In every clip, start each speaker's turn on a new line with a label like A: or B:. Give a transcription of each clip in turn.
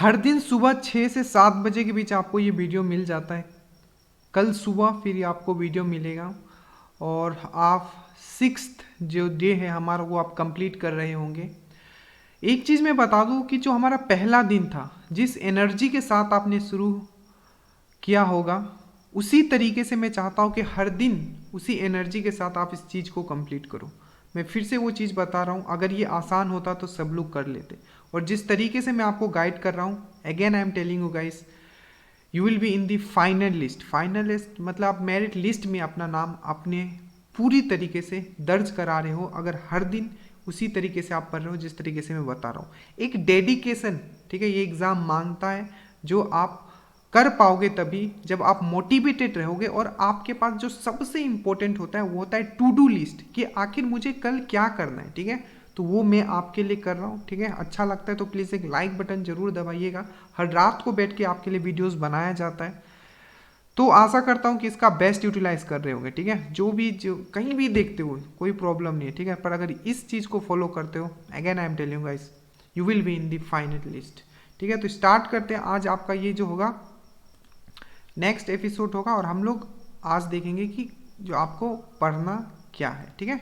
A: हर दिन सुबह 6 से 7 बजे के बीच आपको ये वीडियो मिल जाता है। कल सुबह फिर आपको वीडियो मिलेगा और आप 6th जो डे है हमारा वो आप कंप्लीट कर रहे होंगे। एक चीज़ मैं बता दूं कि जो हमारा पहला दिन था, जिस एनर्जी के साथ आपने शुरू किया होगा, उसी तरीके से मैं चाहता हूं कि हर दिन उसी एनर्जी के साथ आप इस चीज़ को कंप्लीट करो। मैं फिर से वो चीज़ बता रहा हूँ, अगर ये आसान होता तो सब लोग कर लेते। और जिस तरीके से मैं आपको गाइड कर रहा हूँ, again I am telling you guys, you will be in the final list. Final list मतलब आप मेरिट लिस्ट में अपना नाम अपने पूरी तरीके से दर्ज करा रहे हो, अगर हर दिन उसी तरीके से आप पढ़ रहे हो जिस तरीके से मैं बता रहा हूँ। एक डेडिकेशन, ठीक है, ये एग्ज़ाम मांगता है, जो आप कर पाओगे तभी जब आप मोटिवेटेड रहोगे। और आपके पास जो सबसे इंपॉर्टेंट होता है वो होता है टू डू लिस्ट, कि आखिर मुझे कल क्या करना है, ठीक है। तो वो मैं आपके लिए कर रहा हूँ, ठीक है। अच्छा लगता है तो प्लीज़ एक लाइक बटन जरूर दबाइएगा। हर रात को बैठ के आपके लिए वीडियोस बनाया जाता है, तो आशा करता हूँ कि इसका बेस्ट यूटिलाइज कर रहे होंगे, ठीक है। जो कहीं भी देखते हो कोई प्रॉब्लम नहीं है, ठीक है, पर अगर इस चीज़ को फॉलो करते हो, again I am telling you guys, you will be in the final list, ठीक है। तो स्टार्ट करते हैं। आज आपका ये जो होगा नेक्स्ट एपिसोड होगा, और हम लोग आज देखेंगे कि जो आपको पढ़ना क्या है, ठीक है।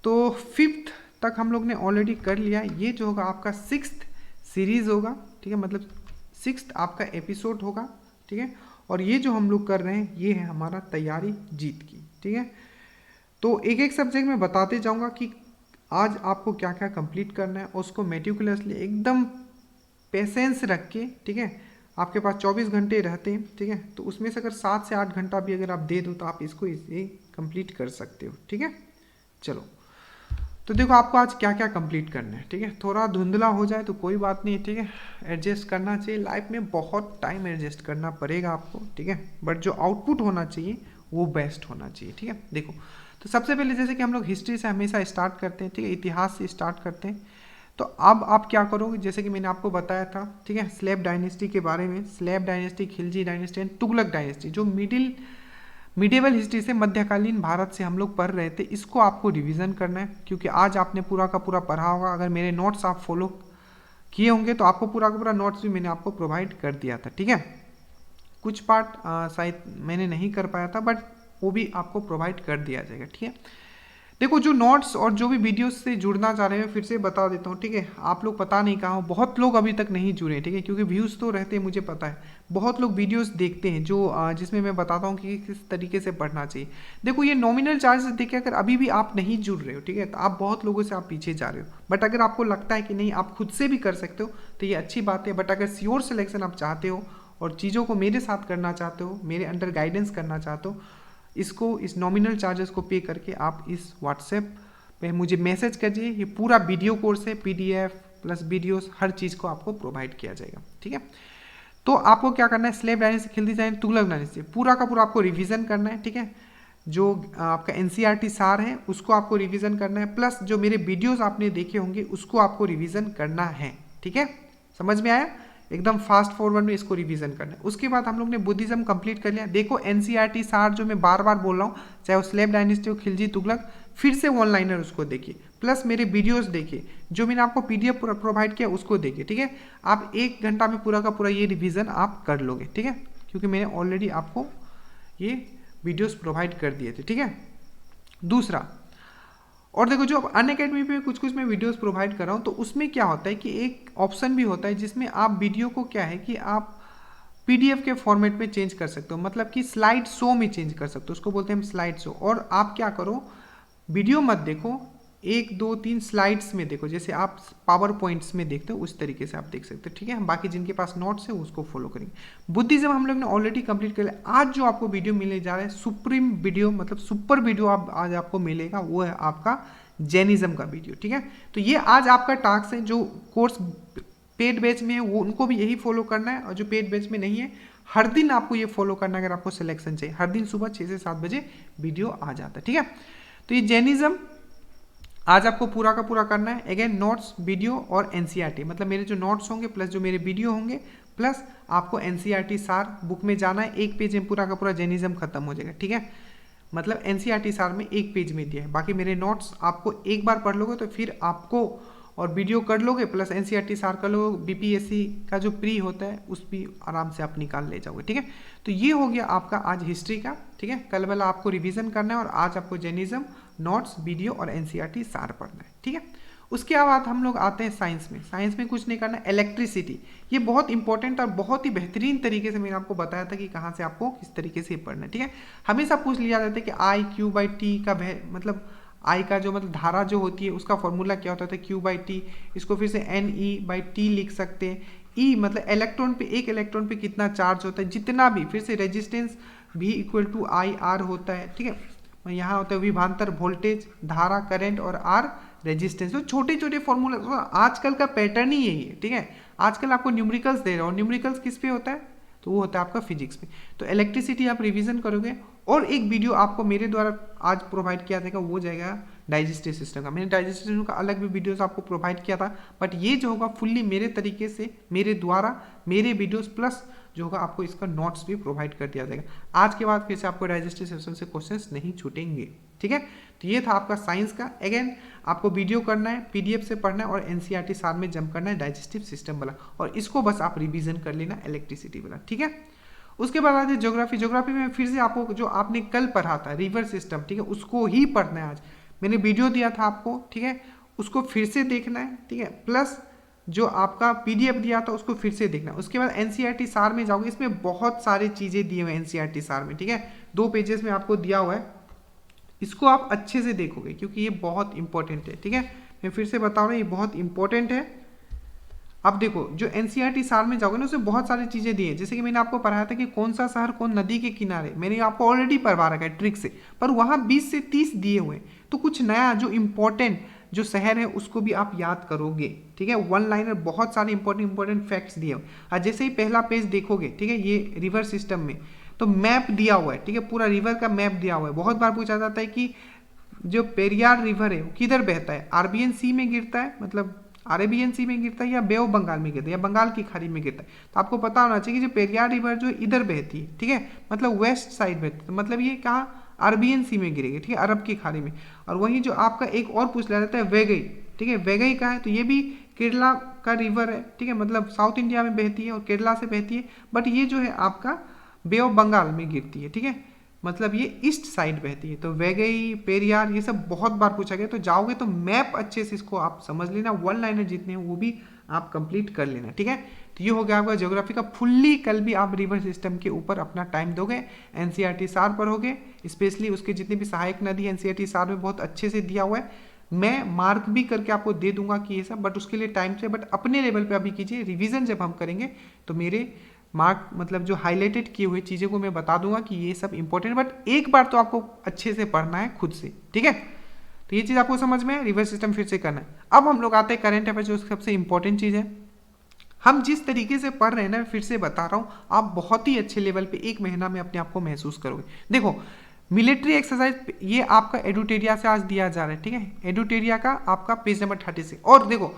A: तो 5th तक हम लोग ने ऑलरेडी कर लिया। ये जो होगा आपका 6th सीरीज होगा, ठीक है, मतलब 6th आपका एपिसोड होगा, ठीक है। और ये जो हम लोग कर रहे हैं ये है हमारा तैयारी जीत की, ठीक है। तो एक एक सब्जेक्ट में बताते जाऊंगा कि आज आपको क्या क्या कंप्लीट करना है, उसको मेटिकुलसली एकदम पेशेंस रख के, ठीक है। आपके पास 24 घंटे रहते हैं, ठीक है, तो उसमें से अगर 7 से 8 घंटा भी अगर आप दे दो तो आप इसको इसे कंप्लीट कर सकते हो, ठीक है। चलो, तो देखो आपको आज क्या क्या कंप्लीट करना है, ठीक है। थोड़ा धुंधला हो जाए तो कोई बात नहीं है, ठीक है, एडजस्ट करना चाहिए। लाइफ में बहुत टाइम एडजस्ट करना पड़ेगा आपको, ठीक है, बट जो आउटपुट होना चाहिए वो बेस्ट होना चाहिए, ठीक है। देखो, तो सबसे पहले जैसे कि हम लोग हिस्ट्री से हमेशा स्टार्ट करते हैं, ठीक है, इतिहास से स्टार्ट करते हैं। तो अब आप क्या करोगे, जैसे कि मैंने आपको बताया था, ठीक है, स्लेब डायनेस्टी के बारे में। Slab dynasty, Khilji dynasty and Tughlaq dynasty, जो मिडिवल हिस्ट्री से, मध्यकालीन भारत से हम लोग पढ़ रहे थे, इसको आपको रिवीजन करना है, क्योंकि आज आपने पूरा का पूरा पढ़ा होगा। अगर मेरे नोट्स आप फॉलो किए होंगे तो आपको पूरा का पूरा नोट्स भी मैंने आपको प्रोवाइड कर दिया था, ठीक है। कुछ पार्ट शायद मैंने नहीं कर पाया था, बट वो भी आपको प्रोवाइड कर दिया जाएगा, ठीक है। देखो, जो नोट्स और जो भी वीडियोस से जुड़ना चाह रहे हैं फिर से बता देता हूँ, ठीक है। आप लोग पता नहीं कहाँ हो, बहुत लोग अभी तक नहीं जुड़े, ठीक है, क्योंकि व्यूज़ तो रहते हैं, मुझे पता है। बहुत लोग वीडियोस देखते हैं जो जिसमें मैं बताता हूँ कि किस तरीके से पढ़ना चाहिए। देखो, ये नॉमिनल चार्जेस देख के अगर अभी भी आप नहीं जुड़ रहे हो, ठीक है, तो आप बहुत लोगों से आप पीछे जा रहे हो। बट अगर आपको लगता है कि नहीं आप खुद से भी कर सकते हो तो ये अच्छी बात है। बट अगर श्योर सिलेक्शन आप चाहते हो और चीज़ों को मेरे साथ करना चाहते हो, मेरे अंडर गाइडेंस करना चाहते हो, इस नॉमिनल चार्जेस को पे करके आप इस व्हाट्सएप पे मुझे मैसेज करिए। ये पूरा वीडियो कोर्स है, PDF प्लस वीडियोस, हर चीज़ को आपको प्रोवाइड किया जाएगा, ठीक है। तो आपको क्या करना है, slab dynasty, Khilji dynasty, Tughlaq dynasty पूरा का पूरा आपको रिवीजन करना है, ठीक है। जो आपका NCERT सार है उसको आपको रिवीजन करना है, प्लस जो मेरे वीडियोस आपने देखे होंगे उसको आपको रिवीजन करना है, ठीक है। समझ में आया? एकदम फास्ट फॉरवर्ड में इसको रिवीजन करना है। उसके बाद हम लोग ने बुद्धिज्म कंप्लीट कर लिया। देखो, NCERT सार जो मैं बार बार बोल रहा हूँ, चाहे वो स्लेब डायनेस्टी हो, खिलजी, तुगलक, फिर से ऑनलाइनर उसको देखिए, प्लस मेरे वीडियोस देखिए, जो मैंने आपको PDF प्रोवाइड किया उसको देखिए, ठीक है। आप 1 घंटा में पूरा का पूरा ये रिवीजन आप कर लोगे, ठीक है, क्योंकि मैंने ऑलरेडी आपको ये वीडियोस प्रोवाइड कर दिए थे, ठीक है। दूसरा, और देखो, जो अनअकैडमी पे कुछ कुछ मैं वीडियोस प्रोवाइड कर रहा हूँ, तो उसमें क्या होता है कि एक ऑप्शन भी होता है जिसमें आप वीडियो को क्या है कि आप PDF के फॉर्मेट में चेंज कर सकते हो, मतलब कि स्लाइड शो में चेंज कर सकते हो, उसको बोलते हैं हम स्लाइड शो। और आप क्या करो, वीडियो मत देखो, 1 2 3 स्लाइड्स में देखो, जैसे आप पावर पॉइंट्स में देखते हो उस तरीके से आप देख सकते हो, ठीक है। बाकी जिनके पास नोट्स है उसको फॉलो करेंगे। बुद्धिज्म हम लोग ने ऑलरेडी कंप्लीट कर लिया। आज जो आपको वीडियो मिलने जा रहा है, सुप्रीम वीडियो, मतलब सुपर वीडियो आज आपको मिलेगा, वो है आपका जैनिज्म का वीडियो, ठीक है। तो ये आज आपका टास्क है। जो कोर्स पेड बैच में है वो उनको भी यही फॉलो करना है, और जो पेड बैच में नहीं है, हर दिन आपको ये फॉलो करना है। अगर आपको सिलेक्शन चाहिए, हर दिन सुबह 6 से 7 बजे वीडियो आ जाता है, ठीक है। तो ये जैनिज्म आज आपको पूरा का पूरा करना है। अगेन, नोट्स, वीडियो और NCERT, मतलब मेरे जो नोट्स होंगे प्लस जो मेरे वीडियो होंगे, प्लस आपको NCERT सार बुक में जाना है। 1 पेज में पूरा का पूरा जैनिज्म खत्म हो जाएगा, ठीक है। मतलब NCERT सार में 1 पेज में दिया है। बाकी मेरे नोट्स आपको एक बार पढ़ लोगे तो फिर आपको और वीडियो कर लोगे प्लस एनसीईआरटी सार कर लोगे, बीपीएससी का जो प्री होता है उस भी आराम से आप निकाल ले जाओगे। ठीक है, तो ये हो गया आपका आज हिस्ट्री का। ठीक है, कल वाला आपको रिवीजन करना है और आज आपको जैनिज्म नोट्स, वीडियो और एनसीईआरटी सार पढ़ना है। ठीक है, उसके बाद हम लोग आते हैं साइंस में। साइंस में कुछ नहीं करना, इलेक्ट्रिसिटी, ये बहुत इंपॉर्टेंट और बहुत ही बेहतरीन तरीके से मैंने आपको बताया था कि कहाँ से आपको किस तरीके से पढ़ना है। ठीक है, हमेशा पूछ लिया जाता है कि आई क्यू बाई टी का मतलब आई का जो मतलब धारा जो होती है उसका फॉर्मूला क्या होता है, क्यू बाई टी, इसको फिर से एन ई बाई टी लिख सकते हैं। ई मतलब इलेक्ट्रॉन पे, एक इलेक्ट्रॉन पे कितना चार्ज होता है, जितना भी, फिर से रेजिस्टेंस भी इक्वल टू आई आर होता है। ठीक है, यहाँ होता है विभवांतर, वोल्टेज, धारा, करंट और आर रेजिस्टेंस। तो छोटे छोटे फॉर्मूला, तो आजकल का पैटर्न ही यही है। ठीक है, आजकल आपको न्यूमेरिकल्स दे रहा हूँ, न्यूमेरिकल्स किस पे होता है, तो वो होता है आपका फिजिक्स पे। तो इलेक्ट्रिसिटी आप रिवीजन करोगे और एक वीडियो आपको मेरे द्वारा आज प्रोवाइड किया जाएगा, वो जाएगा डाइजेस्टिव सिस्टम का। मैंने डाइजेस्टिव सिस्टम का अलग भी वीडियोस आपको प्रोवाइड किया था, बट ये जो होगा फुल्ली मेरे तरीके से, मेरे द्वारा, मेरे वीडियोस प्लस जो होगा आपको इसका नोट्स भी प्रोवाइड कर दिया जाएगा। आज के बाद फिर से आपको डाइजेस्टिव सिस्टम से क्वेश्चंस नहीं छूटेंगे। ठीक है, तो ये था आपका साइंस का। अगेन आपको वीडियो करना है, पीडीएफ से पढ़ना है और एनसीईआरटी सार में जंप करना है डाइजेस्टिव सिस्टम वाला, और इसको बस आप रिवीजन कर लेना इलेक्ट्रिसिटी वाला। ठीक है, उसके बाद आते हैं ज्योग्राफी। ज्योग्राफी में फिर से आपको जो आपने कल पढ़ा था रिवर सिस्टम, ठीक है, उसको ही पढ़ना है आज। मैंने वीडियो दिया था आपको, ठीक है, उसको फिर से देखना है। ठीक है, प्लस जो आपका पीडीएफ दिया था उसको फिर से देखना। उसके बाद एनसीईआरटी सार में जाओगे, इसमें बहुत सारी चीजें दी हुई हैं एनसीईआरटी सार में। ठीक है, 2 पेजेस में आपको दिया हुआ है, इसको आप अच्छे से देखोगे क्योंकि ये बहुत इंपॉर्टेंट है। ठीक है, मैं फिर से बता रहा हूँ, ये बहुत इंपॉर्टेंट है। अब देखो, जो एनसीईआरटी सार में जाओगे ना, उसमें बहुत सारी चीजें दी है। जैसे कि मैंने आपको पढ़ाया था कि कौन सा शहर कौन नदी के किनारे, मैंने आपको ऑलरेडी पढ़वा रखा है ट्रिक से, पर वहां 20 से 30 दिए हुए हैं। तो कुछ नया जो इंपॉर्टेंट जो शहर है उसको भी आप याद करोगे। ठीक है, 1 लाइनर, बहुत सारे इंपॉर्टेंट फैक्ट्स दिए हुए। और जैसे ही पहला पेज देखोगे, ठीक है, ये रिवर सिस्टम में तो मैप दिया हुआ है। ठीक है, पूरा रिवर का मैप दिया हुआ है। बहुत बार पूछा जाता है कि जो पेरियार रिवर है वो किधर बहता है, अरबियन सी में गिरता है, मतलब अरेबियन सी में गिरता है, या बे ऑफ बंगाल में गिरता है, या बंगाल की खाड़ी में गिरता है। तो आपको पता होना चाहिए कि जो पेरियार रिवर जो इधर बहती है, ठीक है, मतलब वेस्ट साइड बहती है, तो मतलब ये कहाँ, अरबियन सी में गिरेगी। ठीक है, अरब की खाड़ी में। और वहीं जो आपका एक और पूछ लिया जाता है वेगई, ठीक है, वेगई का है, तो ये भी केरला का रिवर है। ठीक है, मतलब साउथ इंडिया में बहती है और केरला से बहती है, बट ये जो है आपका बे ऑफ बंगाल में गिरती है। ठीक है, मतलब ये ईस्ट साइड बहती है। तो वेगई, पेरियार, ये सब बहुत बार पूछा गया। तो जाओगे तो मैप अच्छे से इसको आप समझ लेना, 1 लाइनर जितने हैं वो भी आप कंप्लीट कर लेना। ठीक है, तो ये हो गया आपका ज्योग्राफी का फुल्ली। कल भी आप रिवर सिस्टम के ऊपर अपना टाइम दोगे, एनसीईआरटी सार पढ़ोगे, स्पेशली उसके जितने भी सहायक नदी एनसीईआरटी सार में बहुत अच्छे से दिया हुआ है। मैं मार्क भी करके आपको दे दूंगा कि ये सब, बट उसके लिए टाइम से, बट अपने लेवल पे अभी कीजिए। रिवीजन जब हम करेंगे तो मेरे मार्क मतलब जो हाईलाइटेड किए हुए चीज़ों को मैं बता दूंगा कि ये सब इंपॉर्टेंट, बट एक बार तो आपको अच्छे से पढ़ना है खुद से। ठीक है, तो ये चीज़ आपको समझ में है, रिवर सिस्टम फिर से करना है। अब हम लोग आते हैं करंट अफेयर, जो सबसे इंपॉर्टेंट चीज़ है। हम जिस तरीके से पढ़ रहे हैं ना, फिर से बता रहा हूँ, आप बहुत ही अच्छे लेवल पे 1 महीना में अपने आप को महसूस करोगे। देखो, मिलिट्री एक्सरसाइज ये आपका एडुटेरिया से आज दिया जा रहा है। ठीक है, एडुटेरिया का आपका पेज नंबर 36। और देखो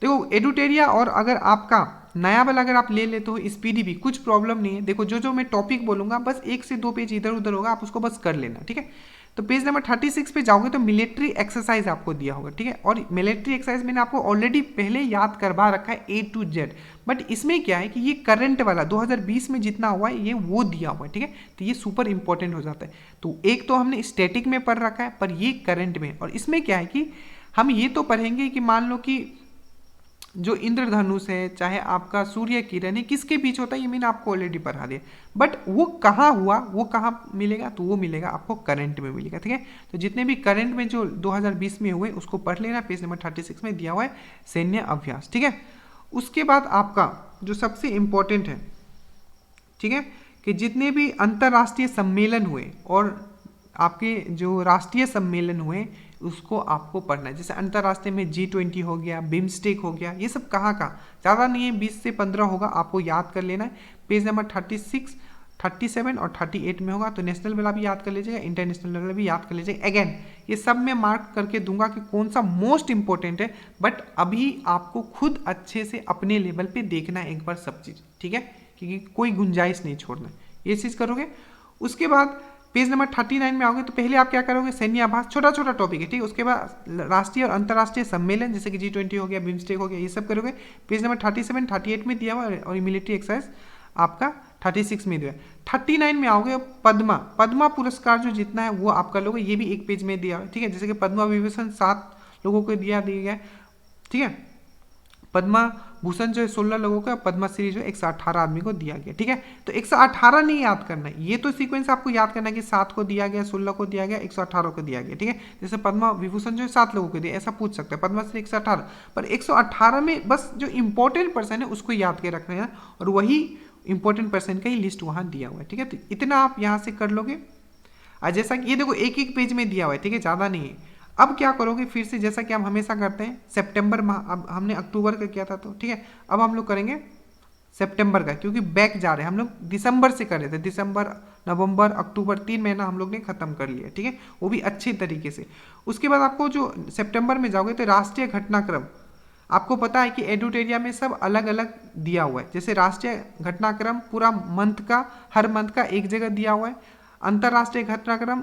A: एडुटेरिया, और अगर आपका नया वाला अगर आप ले लेते हो स्पीडी भी, कुछ प्रॉब्लम नहीं है। देखो, जो मैं टॉपिक बोलूंगा बस 1 से 2 पेज इधर उधर होगा, आप उसको बस कर लेना। ठीक है, तो पेज नंबर 36 पे जाओगे तो मिलिट्री एक्सरसाइज आपको दिया होगा। ठीक है, और मिलिट्री एक्सरसाइज मैंने आपको ऑलरेडी पहले याद करवा रखा है A to Z, बट इसमें क्या है कि ये करंट वाला 2020 में जितना हुआ है ये वो दिया हुआ है। ठीक है, तो ये सुपर इंपॉर्टेंट हो जाता है। तो एक तो हमने स्टैटिक में पढ़ रखा है, पर ये करंट में, और इसमें क्या है कि हम ये तो पढ़ेंगे कि मान लो कि जो इंद्रधनुष है, चाहे आपका सूर्य किरण है, किसके बीच होता है, ये मैंने आपको ऑलरेडी पढ़ा दिया, बट वो कहाँ हुआ, वो कहाँ मिलेगा, तो वो मिलेगा आपको करंट में मिलेगा। ठीक है, तो जितने भी करंट में जो 2020 में हुए उसको पढ़ लेना, पेज नंबर 36 में दिया हुआ है सैन्य अभ्यास। ठीक है, उसके बाद आपका जो सबसे इंपॉर्टेंट है, ठीक है, कि जितने भी अंतर्राष्ट्रीय सम्मेलन हुए और आपके जो राष्ट्रीय सम्मेलन हुए उसको आपको पढ़ना है। जैसे अंतर्राष्ट्रीय में G20 हो गया, बिम्स्टेक हो गया, ये सब कहाँ का, ज़्यादा नहीं है, 20 से 15 होगा, आपको याद कर लेना है। पेज नंबर 36, 37 और 38 में होगा, तो नेशनल वाला भी याद कर लीजिएगा, इंटरनेशनल वाला भी याद कर लीजिएगा। अगेन ये सब मैं मार्क करके दूंगा कि कौन सा मोस्ट इंपॉर्टेंट है, बट अभी आपको खुद अच्छे से अपने लेवल पे देखना है एक बार सब चीज़। ठीक है, क्योंकि कोई गुंजाइश नहीं छोड़ना, ये चीज़ करोगे। उसके बाद पेज नंबर 39 में आओगे तो पहले आप क्या करोगे, सैन्य आभास, छोटा छोटा टॉपिक है, ठीक है। उसके बाद राष्ट्रीय और अंतर्राष्ट्रीय सम्मेलन जैसे कि G20 हो गया, बिम्स्टेक हो गया, ये सब करोगे। पेज नंबर 37 38 में दिया हुआ और मिलिट्री एक्सरसाइज आपका 36 में दिया है। 39 में आओगे पद्मा पुरस्कार जो जितना है वो आप कर लोगे, ये भी एक पेज में दिया है, ठीक है। जैसे कि पद्मा विभूषण 7 लोगों को दिया गया है, ठीक है। पद्मा भूषण जो है 16 लोगों का, पद्मा श्री जो है 118 आदमी को दिया गया, ठीक है। तो 118 नहीं याद करना है, ये तो सीक्वेंस आपको याद करना है कि 7 को दिया गया, 16 को दिया गया, 118 को दिया गया, ठीक है। जैसे पद्मा विभूषण जो है 7 लोगों को दिया, ऐसा पूछ सकते हैं। पद्मा श्री 118, पर 118 में बस जो इंपॉर्टेंट पर्सन है उसको याद के रखना है, और वही इंपॉर्टेंट पर्सन का ही लिस्ट वहाँ दिया हुआ है, ठीक है। तो इतना आप यहाँ से कर लोगे। जैसा कि ये देखो एक एक पेज में दिया हुआ है, ठीक है, ज़्यादा नहीं है। अब क्या करोगे फिर से, जैसा कि हम हमेशा करते हैं, सितंबर माह, अब हमने अक्टूबर का किया था तो ठीक है, अब हम लोग करेंगे सितंबर का, क्योंकि बैक जा रहे हैं। हम लोग दिसंबर से कर रहे थे, दिसंबर, नवंबर, अक्टूबर, 3 महीना हम लोग ने खत्म कर लिया, ठीक है, वो भी अच्छे तरीके से। उसके बाद आपको जो सितंबर में जाओगे तो राष्ट्रीय घटनाक्रम, आपको पता है कि एडुटेरिया में सब अलग अलग दिया हुआ है। जैसे राष्ट्रीय घटनाक्रम पूरा मंथ का, हर मंथ का एक जगह दिया हुआ है। अंतर्राष्ट्रीय घटनाक्रम,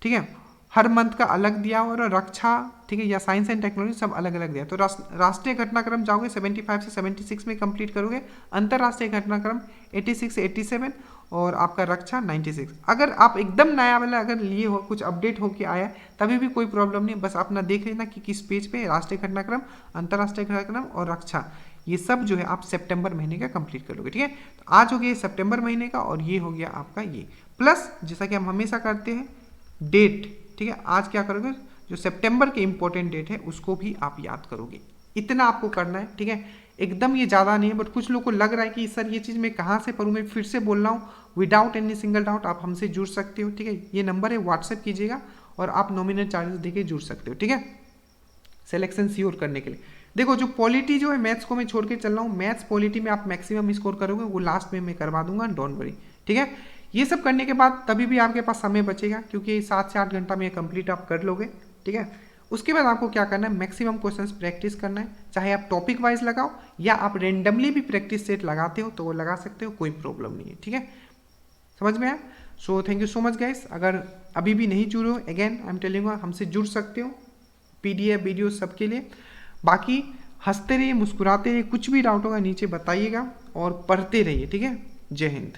A: ठीक है, हर मंथ का अलग दिया हुआ, और रक्षा, ठीक है, या साइंस एंड टेक्नोलॉजी सब अलग अलग दिया। तो राष्ट्रीय घटनाक्रम जाओगे 75 से 76 में कंप्लीट करोगे। अंतर्राष्ट्रीय घटनाक्रम 86 से 87, और आपका रक्षा 96। अगर आप एकदम नया वाला अगर लिए हो, कुछ अपडेट होके आया तभी भी कोई प्रॉब्लम नहीं, बस अपना देख लेना कि किस पेज पे राष्ट्रीय घटनाक्रम, अंतर्राष्ट्रीय घटनाक्रम और रक्षा, ये सब जो है आप सितंबर महीने का कंप्लीट कर लोगे, ठीक है। तो आज हो गया सितंबर महीने का, और ये हो गया आपका ये, प्लस जैसा कि हम हमेशा करते हैं डेट, ठीक है। आज क्या करोगे, जो सितंबर के इंपॉर्टेंट डेट है उसको भी आप याद करोगे। इतना आपको करना है, ठीक है। एकदम ये ज़्यादा नहीं है, बट कुछ लोग को लग रहा है कि सर ये चीज़ मैं कहाँ से पढ़ूँ, मैं फिर से बोल रहा हूँ, विदाउट एनी सिंगल डाउट आप हमसे जुड़ सकते हो, ठीक है। ये नंबर है, व्हाट्सएप कीजिएगा, और आप नॉमिनल चार्जेस देके जुड़ सकते हो, ठीक है, सिलेक्शन श्योर करने के लिए। देखो जो पॉलिटी जो है, मैथ्स को मैं छोड़ के चल रहा हूँ, मैथ्स पॉलिटी में आप मैक्सिमम स्कोर करोगे, वो लास्ट में मैं करवा दूंगा, डोंट वरी, ठीक है। ये सब करने के बाद तभी भी आपके पास समय बचेगा, क्योंकि 7 से 8 घंटा में कंप्लीट आप कर लोगे, ठीक है। उसके बाद आपको क्या करना है, मैक्सिमम क्वेश्चंस प्रैक्टिस करना है, चाहे आप टॉपिक वाइज लगाओ या आप रेंडमली भी प्रैक्टिस सेट लगाते हो तो वो लगा सकते हो, कोई प्रॉब्लम नहीं है, ठीक है। समझ में आया? So thank you so much guys. अगर अभी भी नहीं जुड़े हो, अगेन आई एम टेलिंग, हमसे जुड़ सकते हो, PDF वीडियो सबके लिए। बाकी हंसते रहिए, मुस्कुराते रहिए, कुछ भी डाउट होगा नीचे बताइएगा, और पढ़ते रहिए, ठीक है। जय हिंद।